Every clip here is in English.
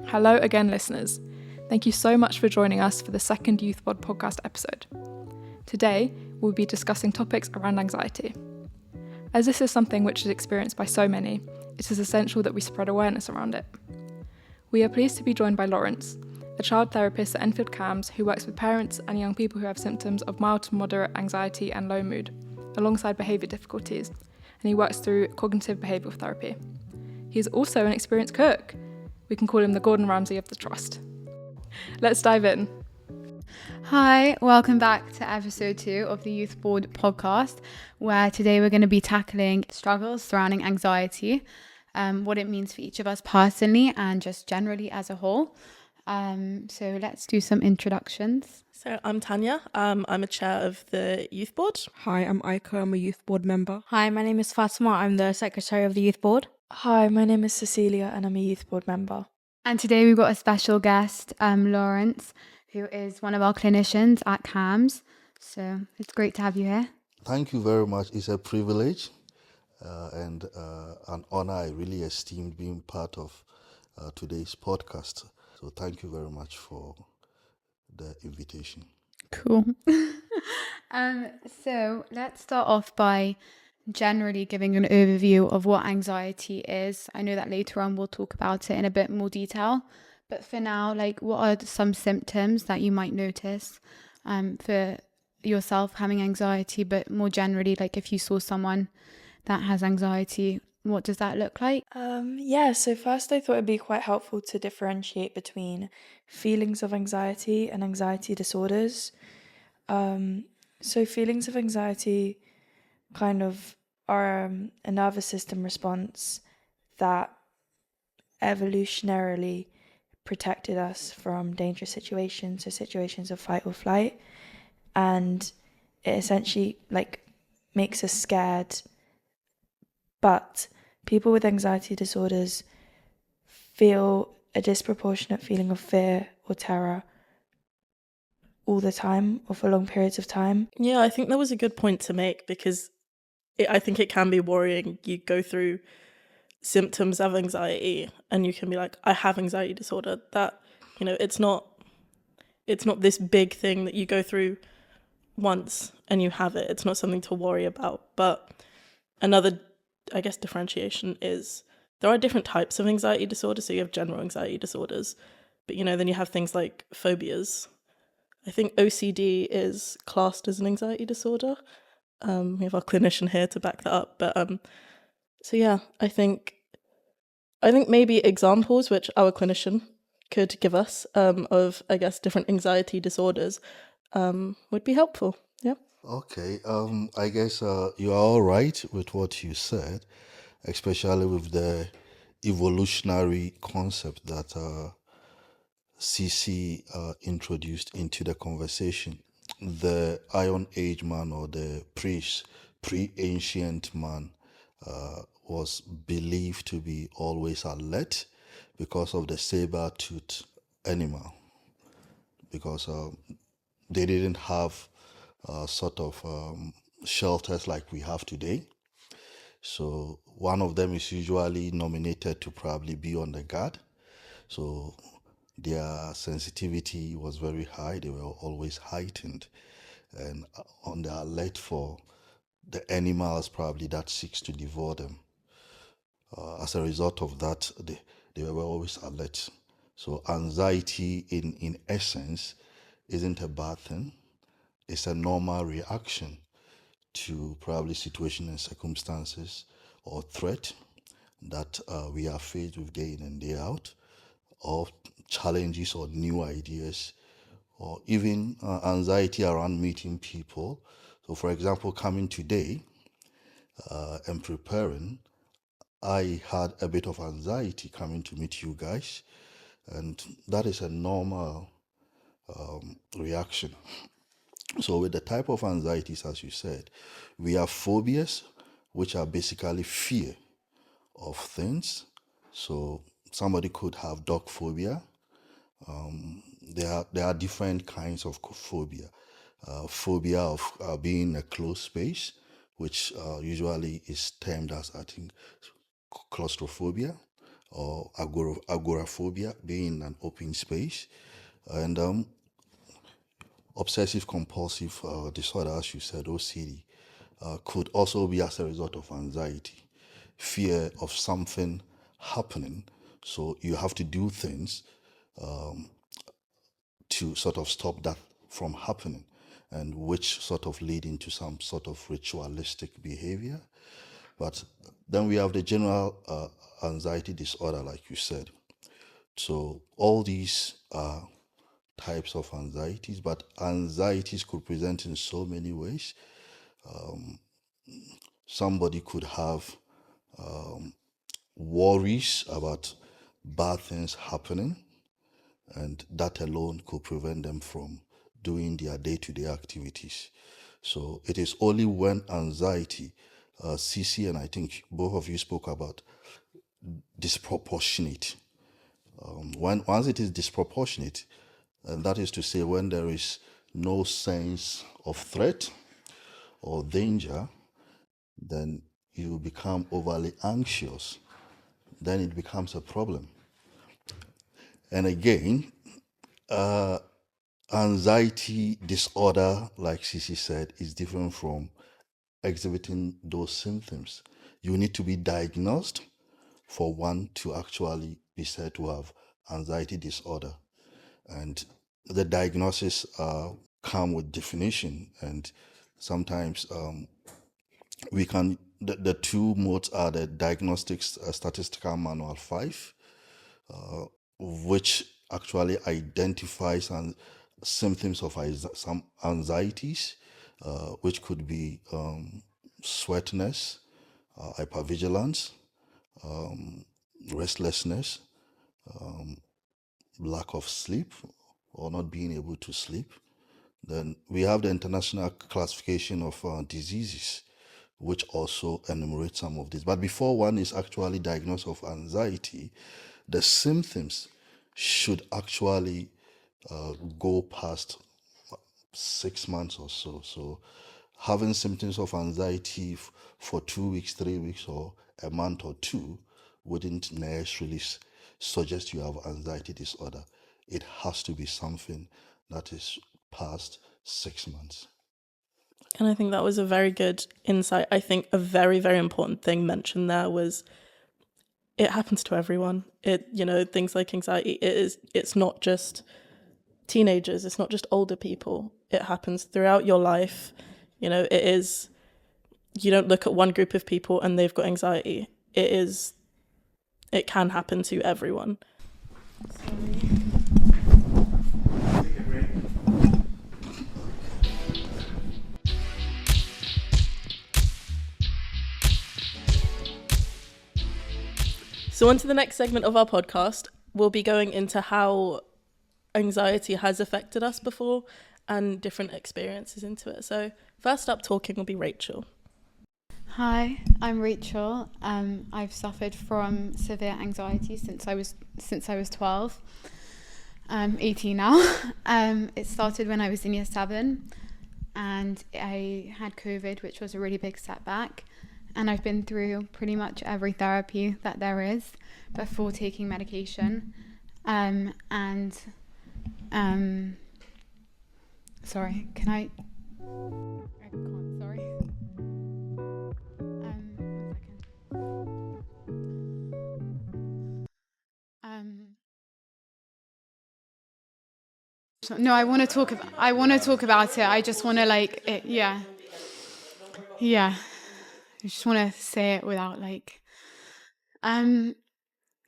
Hello again, listeners. Thank you so much for joining us for the second YouthPod podcast episode. Today, we'll be discussing topics around anxiety. As this is something which is experienced by so many, it is essential that we spread awareness around it. We are pleased to be joined by Lawrence, a child therapist at Enfield CAMHS who works with parents and young people who have symptoms of mild to moderate anxiety and low mood, alongside behaviour difficulties, and he works through cognitive behavioural therapy. He is also an experienced cook. We can call him the Gordon Ramsay of the Trust. Let's dive in. Hi, welcome back to episode 2 of the Youth Board podcast, where today we're going to be tackling struggles surrounding anxiety, what it means for each of us personally and just generally as a whole. So let's do some introductions. So I'm Tanya. I'm a chair of the Youth Board. Hi, I'm Aika. I'm a Youth Board member. Hi, my name is Fatima. I'm the secretary of the Youth Board. Hi, my name is Cecilia and I'm a Youth Board member. And today we've got a special guest, Lawrence, who is one of our clinicians at CAMHS. So it's great to have you here. Thank you very much. It's a privilege and an honor. I really esteem being part of today's podcast. So thank you very much for the invitation. Cool. So let's start off by generally giving an overview of what anxiety is. I know that later on we'll talk about it in a bit more detail, but for now, what are some symptoms that you might notice for yourself having anxiety, but more generally, if you saw someone that has anxiety, what does that look like? So first I thought it'd be quite helpful to differentiate between feelings of anxiety and anxiety disorders. So feelings of anxiety kind of are a nervous system response that evolutionarily protected us from dangerous situations, so situations of fight or flight, and it essentially makes us scared. But people with anxiety disorders feel a disproportionate feeling of fear or terror all the time or for long periods of time. Yeah, I think that was a good point to make because I think it can be worrying. You go through symptoms of anxiety and you can be like, I have anxiety disorder. That, it's not this big thing that you go through once and you have it. It's not something to worry about. But another, I guess, differentiation is there are different types of anxiety disorders. So you have general anxiety disorders, but then you have things like phobias. I think OCD is classed as an anxiety disorder. We have our clinician here to back that up. But so yeah, I think maybe examples which our clinician could give us of, I guess, different anxiety disorders would be helpful. Yeah. Okay. I guess you are all right with what you said, especially with the evolutionary concept that CC introduced into the conversation. The Iron Age man or the pre-ancient man was believed to be always alert because of the saber-toothed animal, because they didn't have shelters like we have today. So one of them is usually nominated to probably be on the guard. So their sensitivity was very high. They were always heightened and on the alert for the animals probably that seeks to devour them. As a result of that, they were always alert. So anxiety in essence isn't a bad thing. It's a normal reaction to probably situation and circumstances or threat that we are faced with day in and day out, or challenges or new ideas, or even anxiety around meeting people. So for example, coming today and preparing, I had a bit of anxiety coming to meet you guys, and that is a normal reaction. So with the type of anxieties, as you said, we have phobias, which are basically fear of things. So somebody could have dog phobia. There are different kinds of phobia. Phobia of being in a closed space, which usually is termed as, I think, claustrophobia, or agoraphobia, being in an open space, and obsessive compulsive disorder, as you said, OCD, could also be as a result of anxiety, fear of something happening. So you have to do things to sort of stop that from happening, and which sort of lead into some sort of ritualistic behavior. But then we have the general anxiety disorder, like you said. So all these are types of anxieties, but anxieties could present in so many ways. Somebody could have worries about bad things happening, and that alone could prevent them from doing their day-to-day activities. So it is only when anxiety, CC and I think both of you spoke about disproportionate. Once it is disproportionate, and that is to say when there is no sense of threat or danger, then you become overly anxious. Then it becomes a problem. And again, anxiety disorder, like Sisi said, is different from exhibiting those symptoms. You need to be diagnosed for one to actually be said to have anxiety disorder. And the diagnosis come with definition, and sometimes we can, the two modes are the Diagnostics Statistical Manual 5, which actually identifies symptoms of some anxieties, which could be sweatiness, hypervigilance, restlessness, lack of sleep, or not being able to sleep. Then we have the International Classification of Diseases, which also enumerates some of these. But before one is actually diagnosed of anxiety, the symptoms should actually go past 6 months or so. So having symptoms of anxiety for 2 weeks, 3 weeks, or a month or two wouldn't necessarily suggest you have anxiety disorder. It has to be something that is past 6 months. And I think that was a very good insight. I think a very, very important thing mentioned there was it happens to everyone. Things like anxiety, it's not just teenagers, it's not just older people. It happens throughout your life. You don't look at one group of people and they've got anxiety. It can happen to everyone. So on to the next segment of our podcast. We'll be going into how anxiety has affected us before and different experiences into it. So first up talking will be Rachel. Hi, I'm Rachel. I've suffered from severe anxiety since I was 12. I'm 18 now. It started when I was in year 7, and I had COVID, which was a really big setback. And I've been through pretty much every therapy that there is before taking medication. Sorry, can I can't, sorry. No, I want to talk about it. I just want to yeah. I just want to say it without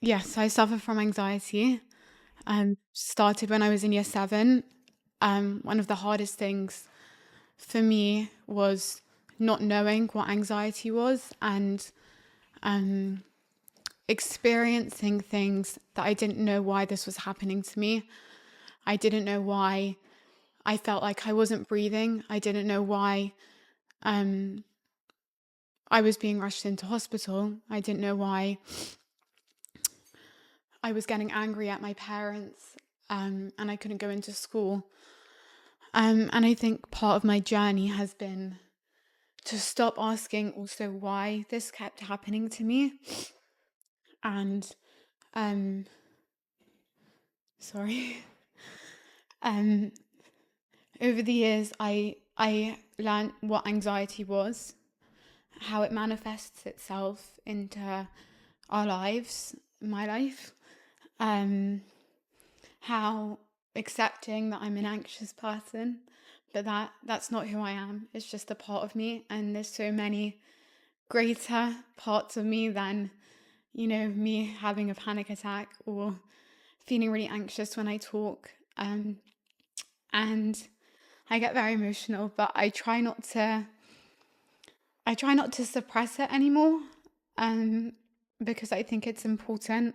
yes, I suffer from anxiety. Started when I was in year 7. One of the hardest things for me was not knowing what anxiety was, and experiencing things that I didn't know why this was happening to me. I didn't know why I felt like I wasn't breathing. I didn't know why I was being rushed into hospital. I didn't know why I was getting angry at my parents, and I couldn't go into school. And I think part of my journey has been to stop asking also why this kept happening to me, and sorry. Over the years, I learned what anxiety was, how it manifests itself into our lives, my life, how accepting that I'm an anxious person, but that's not who I am. It's just a part of me, and there's so many greater parts of me than, me having a panic attack or feeling really anxious when I talk. And I get very emotional, but I try not to suppress it anymore, because I think it's important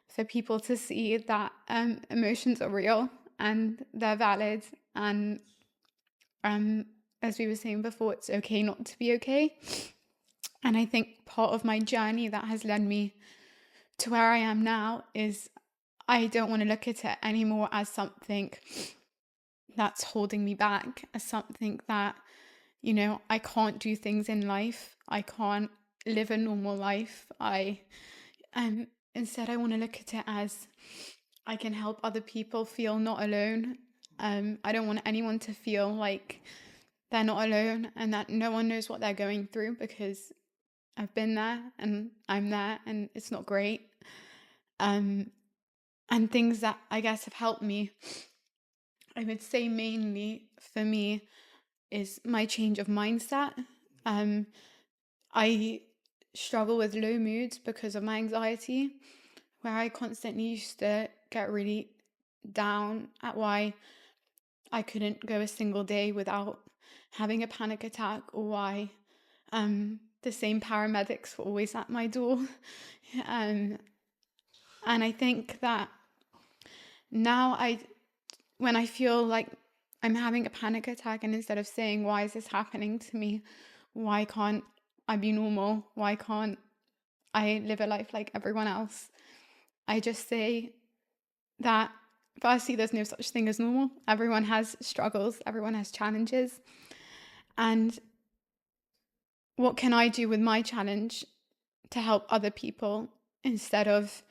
for people to see that emotions are real and they're valid, and as we were saying before, it's okay not to be okay. And I think part of my journey that has led me to where I am now is I don't want to look at it anymore as something that's holding me back, as something that, I can't do things in life. I can't live a normal life. Instead, I want to look at it as I can help other people feel not alone. I don't want anyone to feel like they're not alone and that no one knows what they're going through, because I've been there and I'm there and it's not great. And things that I guess have helped me, I would say mainly for me, is my change of mindset. I struggle with low moods because of my anxiety, where I constantly used to get really down at why I couldn't go a single day without having a panic attack, or why the same paramedics were always at my door. And I think that now when I feel like I'm having a panic attack, and instead of saying, why is this happening to me? Why can't I be normal? Why can't I live a life like everyone else? I just say that firstly, there's no such thing as normal. Everyone has struggles, everyone has challenges. And what can I do with my challenge to help other people instead of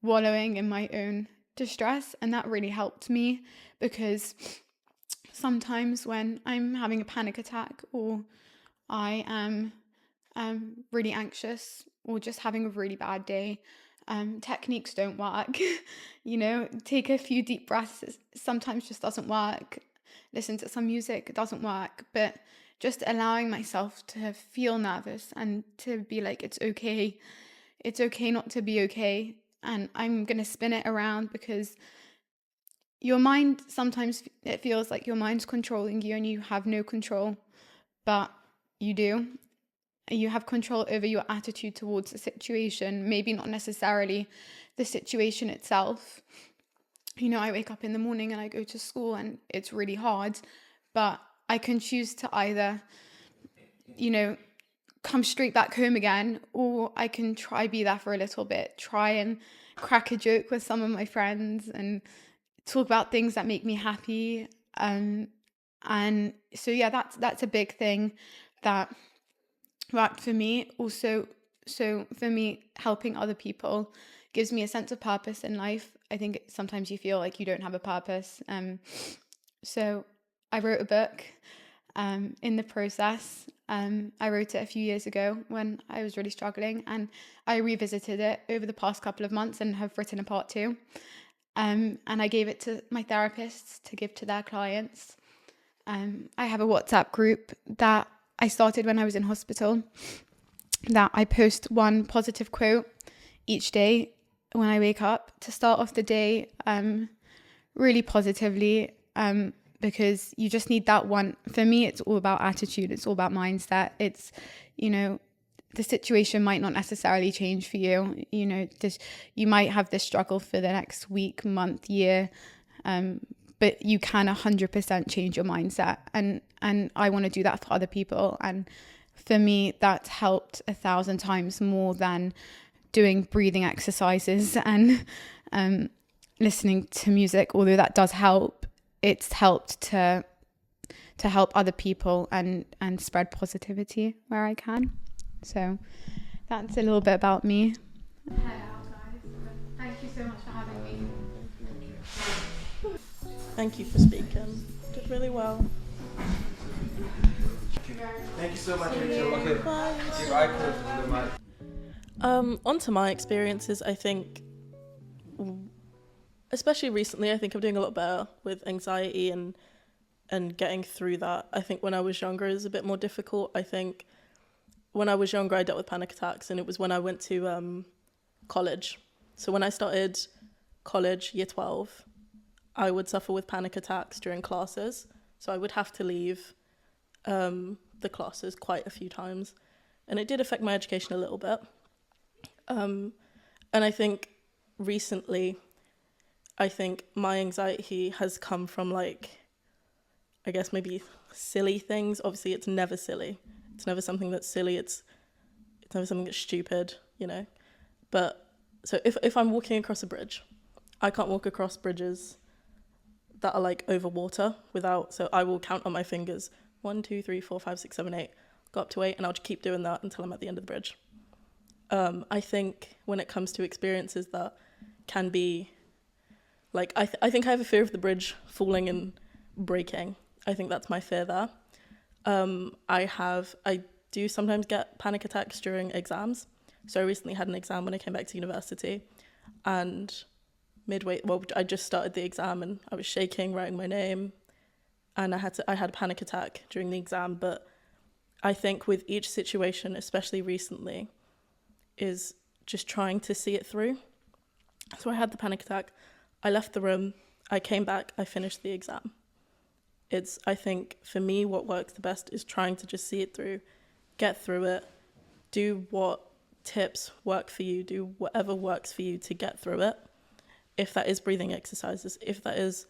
wallowing in my own distress? And that really helped me, because sometimes when I'm having a panic attack, or I am really anxious, or just having a really bad day, techniques don't work. Take a few deep breaths, it sometimes just doesn't work. Listen to some music, it doesn't work. But just allowing myself to feel nervous and to be like, it's okay not to be okay, and I'm gonna spin it around, because your mind, sometimes it feels like your mind's controlling you and you have no control, but you do. You have control over your attitude towards the situation, maybe not necessarily the situation itself. I wake up in the morning and I go to school and it's really hard, but I can choose to either, come straight back home again, or I can try be there for a little bit, try and crack a joke with some of my friends and talk about things that make me happy. And so yeah, that's a big thing that worked for me. Also, so for me, helping other people gives me a sense of purpose in life. I think sometimes you feel like you don't have a purpose. So I wrote a book. In the process, I wrote it a few years ago when I was really struggling, and I revisited it over the past couple of months and have written a part 2. And I gave it to my therapists to give to their clients. I have a WhatsApp group that I started when I was in hospital, that I post one positive quote each day when I wake up to start off the day really positively, because you just need that one. For me, it's all about attitude. It's all about mindset. It's, the situation might not necessarily change for you. You might have this struggle for the next week, month, year, but you can 100% change your mindset. And I want to do that for other people. And for me, that's helped 1,000 times more than doing breathing exercises and listening to music. Although that does help, it's helped to help other people and spread positivity where I can. So that's a little bit about me. so much for having me. Thank you for speaking. Did really well. Thank you so much, Rachel. Okay. If I could, On to my experiences, I think, especially recently, I think I'm doing a lot better with anxiety and getting through that. I think when I was younger, it was a bit more difficult. I think when I was younger, I dealt with panic attacks, and it was when I went to college. So when I started college, year 12, I would suffer with panic attacks during classes. So I would have to leave the classes quite a few times. And it did affect my education a little bit. And I think recently, I think my anxiety has come from, like, I guess maybe silly things. Obviously, it's never silly. It's never something that's silly. It's never something that's stupid, you know. But so if I'm walking across a bridge, I can't walk across bridges that are like over water without. So I will count on my fingers 1, 2, 3, 4, 5, 6, 7, 8. Go up to 8, and I'll just keep doing that until I'm at the end of the bridge. I think when it comes to experiences that can be, like, I think I have a fear of the bridge falling and breaking. I think that's my fear there. I do sometimes get panic attacks during exams. So I recently had an exam when I came back to university, and I just started the exam and I was shaking, writing my name, and I had a panic attack during the exam. But I think with each situation, especially recently, is just trying to see it through. So I had the panic attack, I left the room, I came back, I finished the exam. I think for me, what works the best is trying to just see it through, get through it, do what tips work for you, do whatever works for you to get through it. If that is breathing exercises, if that is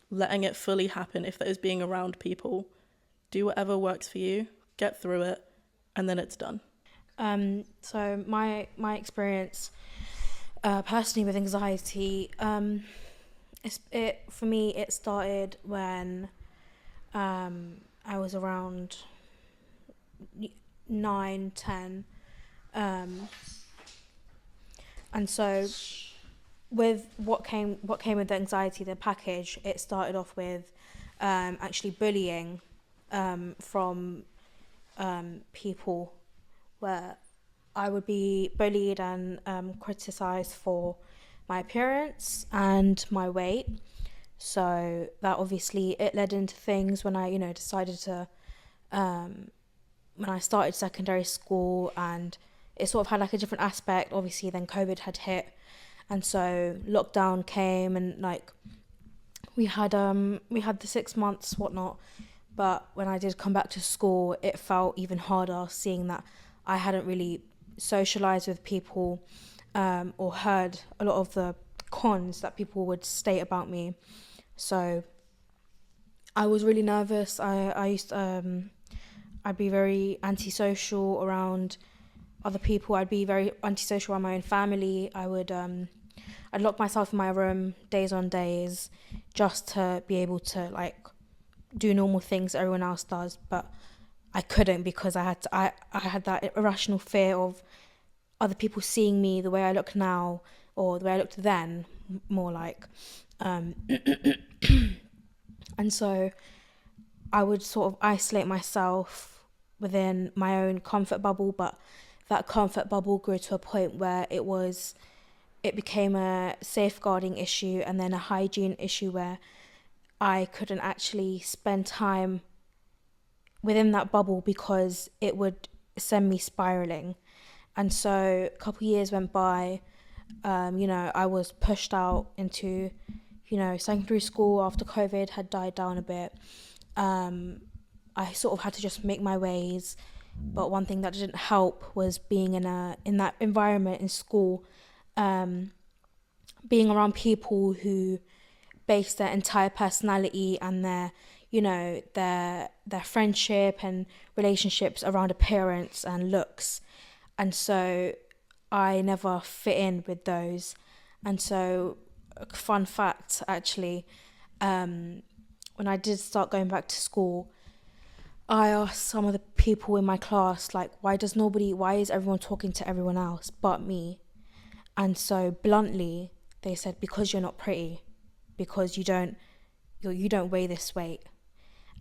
letting it fully happen, if that is being around people, do whatever works for you, get through it, and then it's done. So my experience personally with anxiety, for me it started when I was around 9, 10, and so with what came with the anxiety, the package, it started off with actually bullying from people, where I would be bullied and criticised for my appearance and my weight. So that obviously, it led into things when I, decided to, when I started secondary school, and it sort of had like a different aspect. Obviously then COVID had hit, and so lockdown came, and like we had the 6 months, whatnot. But when I did come back to school, it felt even harder, seeing that I hadn't really socialised with people or heard a lot of the cons that people would state about me. So I was really nervous. I used to, I'd be very antisocial around other people. I'd be very antisocial around my own family. I'd lock myself in my room days on days just to be able to like do normal things everyone else does, but I couldn't, because I had that irrational fear of other people seeing me the way I look now, or the way I looked then, more like. And so I would sort of isolate myself within my own comfort bubble, but that comfort bubble grew to a point where it became a safeguarding issue, and then a hygiene issue, where I couldn't actually spend time within that bubble because it would send me spiraling. And so a couple of years went by. I was pushed out into, secondary school after COVID had died down a bit. I sort of had to just make my ways. But one thing that didn't help was being in that environment in school, being around people who base their entire personality and their friendship and relationships around appearance and looks. And so I never fit in with those. And so, fun fact, actually, when I did start going back to school, I asked some of the people in my class, like, why is everyone talking to everyone else but me? And so bluntly, they said, because you're not pretty, because you don't weigh this weight,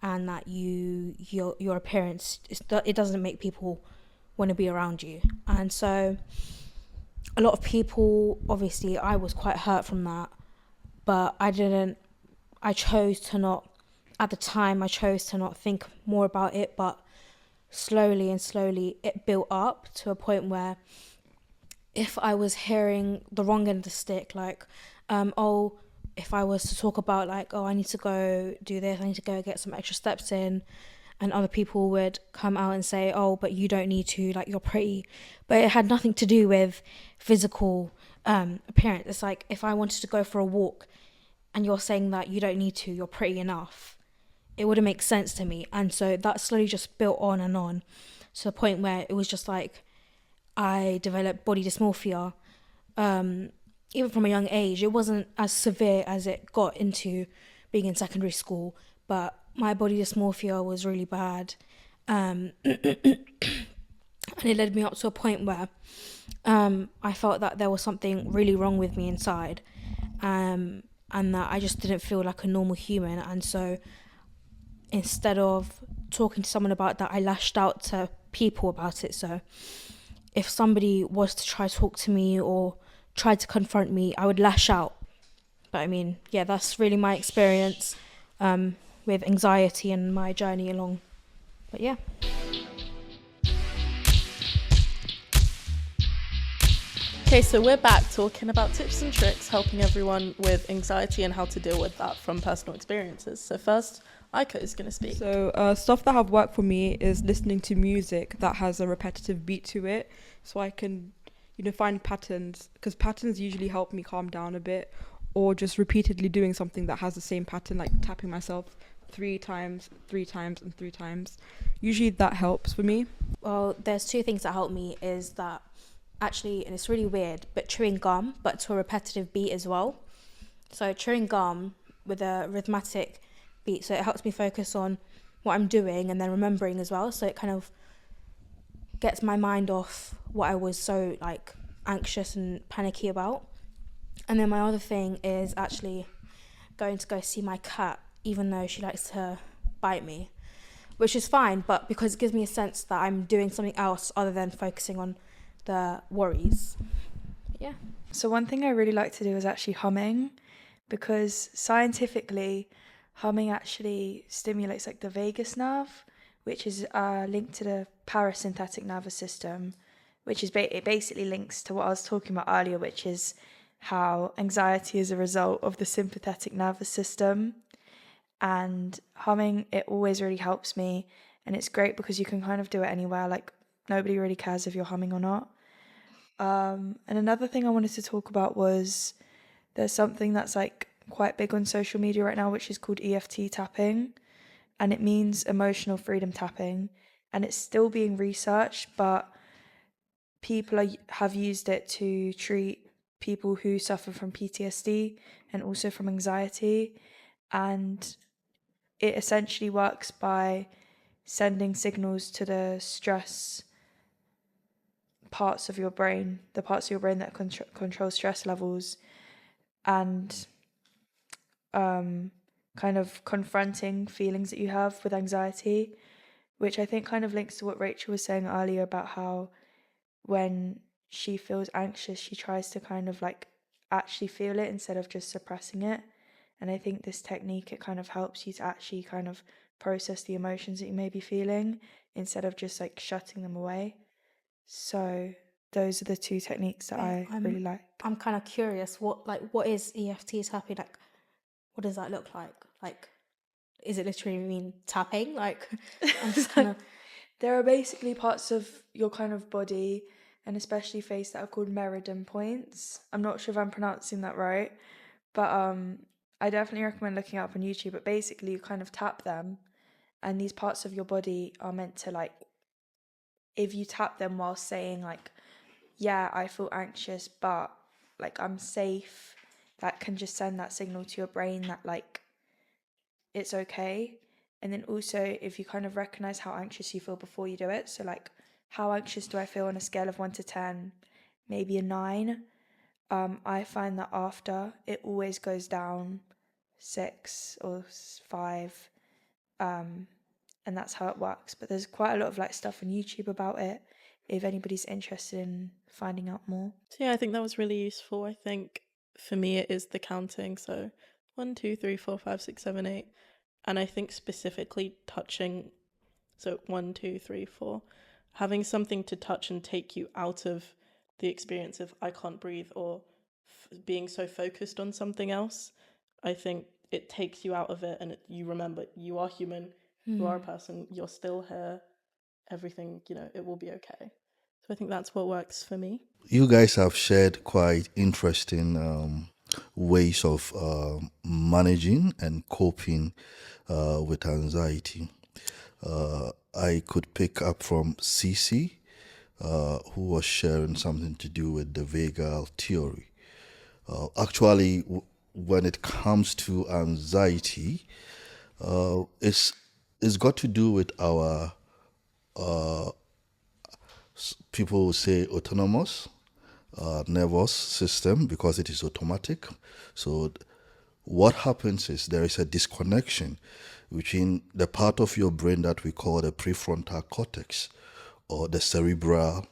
and that your appearance, it doesn't make people want to be around you. And so a lot of people, obviously I was quite hurt from that, but I chose to not, at the time I chose to not think more about it, but slowly it built up to a point where if I was hearing the wrong end of the stick, like, if I was to talk about like, I need to go do this, I need to go get some extra steps in, and other people would come out and say, but you don't need to, like, you're pretty. But it had nothing to do with physical appearance. It's like, if I wanted to go for a walk and you're saying that you don't need to, you're pretty enough, it wouldn't make sense to me. And so that slowly just built on and on to the point where it was just like, I developed body dysmorphia. Even from a young age, it wasn't as severe as it got into being in secondary school, but my body dysmorphia was really bad. And it led me up to a point where I felt that there was something really wrong with me inside, and that I just didn't feel like a normal human. And so instead of talking to someone about that, I lashed out to people about it. So if somebody was to try to talk to me or tried to confront me, I would lash out. But I mean, yeah, that's really my experience with anxiety and my journey along. But yeah. Okay, so we're back talking about tips and tricks, helping everyone with anxiety and how to deal with that from personal experiences. So first, Aika is going to speak. So stuff that have worked for me is listening to music that has a repetitive beat to it, so I can, find patterns, because patterns usually help me calm down a bit, or just repeatedly doing something that has the same pattern, like tapping myself 3 times, 3 times, and 3 times. Usually that helps for me. Well, there's 2 things that help me, is that actually, and it's really weird, but chewing gum, but to a repetitive beat as well. So chewing gum with a rhythmic beat, so it helps me focus on what I'm doing and then remembering as well. So it kind of gets my mind off what I was so like anxious and panicky about. And then my other thing is actually going to go see my cat, even though she likes to bite me, which is fine, but because it gives me a sense that I'm doing something else other than focusing on the worries. Yeah. So one thing I really like to do is actually humming, because scientifically humming actually stimulates like the vagus nerve, which is linked to the parasympathetic nervous system, which is it basically links to what I was talking about earlier, which is how anxiety is a result of the sympathetic nervous system. And humming, it always really helps me, and it's great because you can kind of do it anywhere, like nobody really cares if you're humming or not. And another thing I wanted to talk about was there's something that's like quite big on social media right now, which is called EFT tapping, and it means emotional freedom tapping, and it's still being researched, but people have used it to treat people who suffer from PTSD and also from anxiety. And it essentially works by sending signals to the stress parts of your brain, the parts of your brain that control stress levels, and kind of confronting feelings that you have with anxiety, which I think kind of links to what Rachel was saying earlier about how when she feels anxious, she tries to kind of like actually feel it instead of just suppressing it. And I think this technique, it kind of helps you to actually kind of process the emotions that you may be feeling instead of just like shutting them away. So those are the 2 techniques that I really like. I'm kind of curious, what is EFT tapping? Like, what does that look like? Like, is it literally mean tapping? Like, I'm just kind of... There are basically parts of your kind of body and especially face that are called meridian points. I'm not sure if I'm pronouncing that right, but I definitely recommend looking it up on YouTube. But basically you kind of tap them, and these parts of your body are meant to, like, if you tap them while saying like, yeah, I feel anxious, but like I'm safe, that can just send that signal to your brain that like it's okay. And then also if you kind of recognize how anxious you feel before you do it, so like, how anxious do I feel on a scale of 1 to 10? Maybe a 9. I find that after it always goes down 6 or 5, and that's how it works. But there's quite a lot of like stuff on YouTube about it if anybody's interested in finding out more. So yeah, I think that was really useful. I think for me it is the counting. So 1, 2, 3, 4, 5, 6, 7, 8. And I think specifically touching, so 1, 2, 3, 4, having something to touch and take you out of the experience of I can't breathe or being so focused on something else. I think it takes you out of it, and you remember you are human, you are a person, you're still here, everything, it will be okay. So I think that's what works for me. You guys have shared quite interesting ways of managing and coping with anxiety. I could pick up from Cece, who was sharing something to do with the vagal theory. Actually, when it comes to anxiety, it's got to do with our people will say autonomous nervous system because it is automatic. So what happens is there is a disconnection between the part of your brain that we call the prefrontal cortex or the cerebral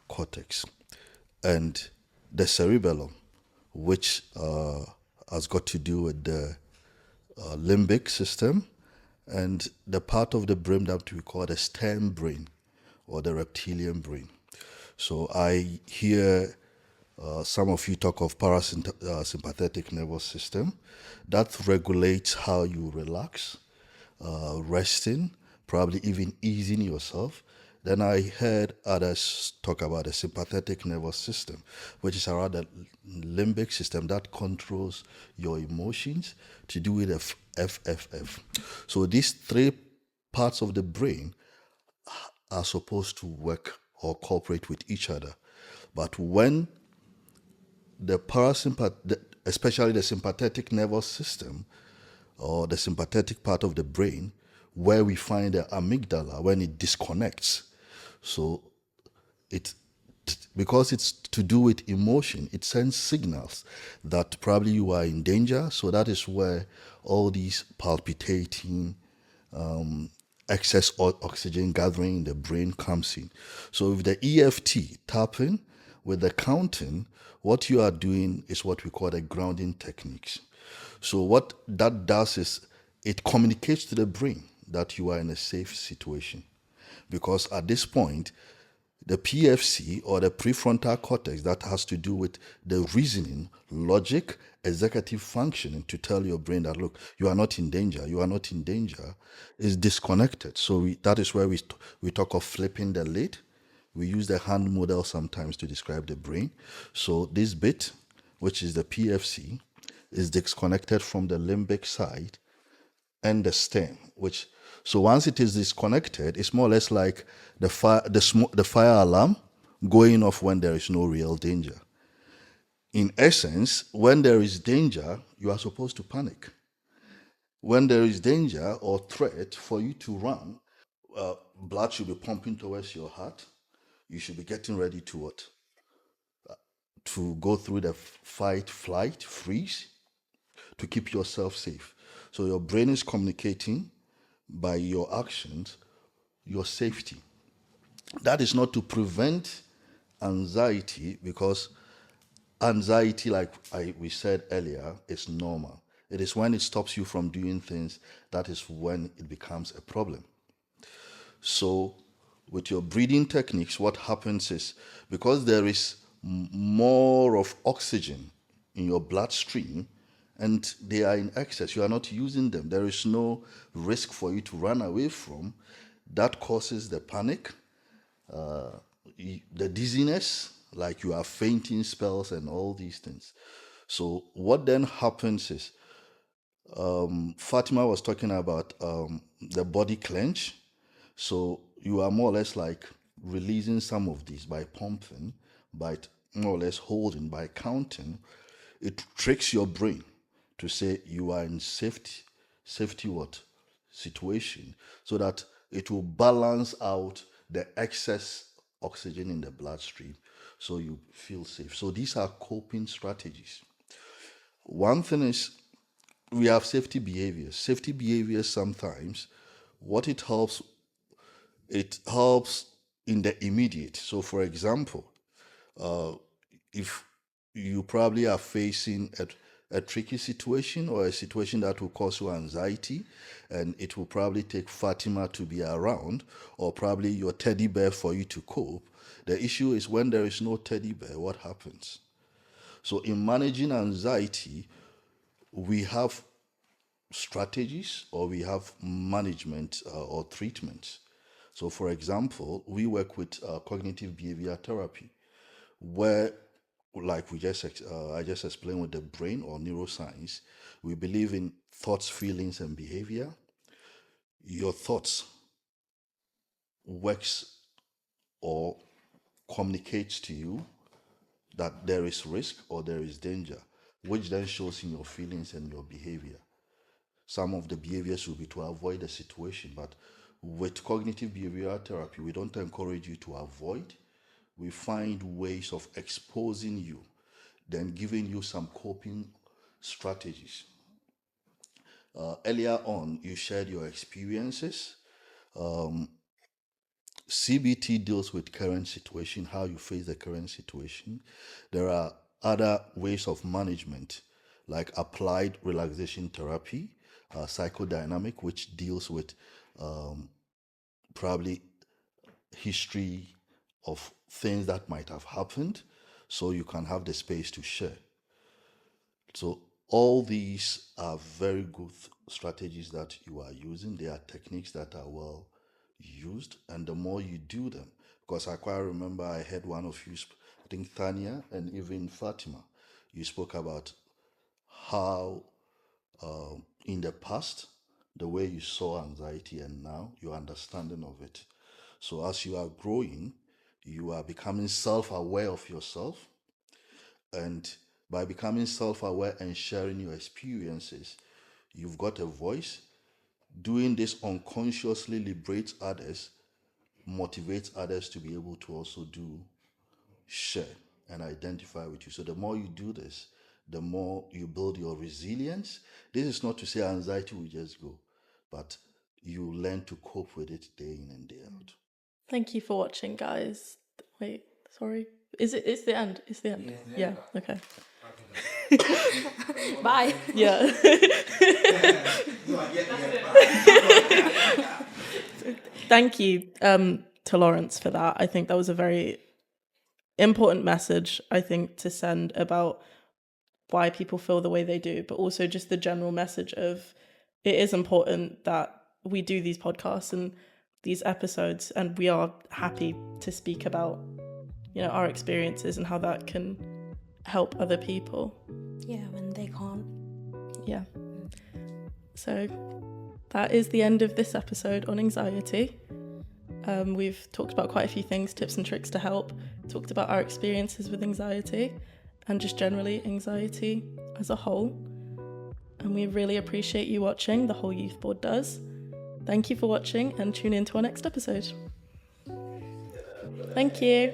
cortex and the cerebellum, which has got to do with the limbic system and the part of the brain that we call the stem brain or the reptilian brain. So I hear some of you talk of parasympathetic nervous system. That regulates how you relax, resting, probably even easing yourself. Then I heard others talk about the sympathetic nervous system, which is around the limbic system that controls your emotions to do with the FFF. So these three parts of the brain are supposed to work or cooperate with each other. But when especially the sympathetic nervous system or the sympathetic part of the brain, where we find the amygdala, when it disconnects, so it because it's to do with emotion, it sends signals that probably you are in danger. So that is where all these palpitating, excess oxygen gathering in the brain comes in. So if the EFT tapping with the counting, what you are doing is what we call the grounding techniques. So what that does is it communicates to the brain that you are in a safe situation. Because at this point, the PFC or the prefrontal cortex that has to do with the reasoning, logic, executive functioning to tell your brain that, look, you are not in danger, you are not in danger, is disconnected. So that is where we talk of flipping the lid. We use the hand model sometimes to describe the brain. So this bit, which is the PFC, is disconnected from the limbic side and the stem, so once it is disconnected, it's more or less like the fire alarm going off when there is no real danger. In essence, when there is danger, you are supposed to panic. When there is danger or threat for you to run, blood should be pumping towards your heart. You should be getting ready to what? To go through the fight, flight, freeze to keep yourself safe. So your brain is communicating by your actions, your safety. That is not to prevent anxiety, because anxiety, like we said earlier, is normal. It is when it stops you from doing things that is when it becomes a problem. So with your breathing techniques, what happens is because there is more of oxygen in your bloodstream, and they are in excess, you are not using them, there is no risk for you to run away from. That causes the panic, the dizziness, like you are fainting spells and all these things. So what then happens is, Fatima was talking about the body clench. So you are more or less like releasing some of these by pumping, by more or less holding, by counting. It tricks your brain to say you are in safety what? Situation, so that it will balance out the excess oxygen in the bloodstream, so you feel safe. So these are coping strategies. One thing is, we have safety behaviors. Safety behaviors sometimes, what it helps in the immediate. So, for example, if you probably are facing a tricky situation or a situation that will cause you anxiety, and it will probably take Fatima to be around, or probably your teddy bear for you to cope. The issue is when there is no teddy bear, what happens? So, in managing anxiety, we have strategies or we have management or treatments. So, for example, we work with cognitive behavior therapy, where, like I just explained with the brain or neuroscience, we believe in thoughts, feelings, and behavior. Your thoughts works or communicates to you that there is risk or there is danger, which then shows in your feelings and your behavior. Some of the behaviors will be to avoid the situation, but with cognitive behavioral therapy, we don't encourage you to avoid. We find ways of exposing you, then giving you some coping strategies. Earlier on, you shared your experiences. CBT deals with current situation, how you face the current situation. There are other ways of management, like applied relaxation therapy, psychodynamic, which deals with probably history of things that might have happened, so you can have the space to share. So all these are very good strategies that you are using. They are techniques that are well used, and the more you do them, because I quite remember I heard one of you, I think Thania and even Fatima, you spoke about how in the past, the way you saw anxiety and now your understanding of it. So as you are growing, you are becoming self-aware of yourself, and by becoming self-aware and sharing your experiences, you've got a voice. Doing this unconsciously liberates others, motivates others to be able to also share and identify with you. So the more you do this, the more you build your resilience. This is not to say anxiety will just go, but you learn to cope with it day in and day out. Thank you for watching, guys. Wait, sorry. It's the end? It's the end? Yeah, okay. Bye. Yeah. Thank you to Lawrence for that. I think that was a very important message, I think, to send about why people feel the way they do, but also just the general message of it is important that we do these podcasts and these episodes, and we are happy to speak about, our experiences and how that can help other people. Yeah, when they can't. Yeah. So that is the end of this episode on anxiety. We've talked about quite a few things, tips and tricks to help, talked about our experiences with anxiety and just generally anxiety as a whole. And we really appreciate you watching. The whole youth board does. Thank you for watching, and tune in to our next episode. Thank you.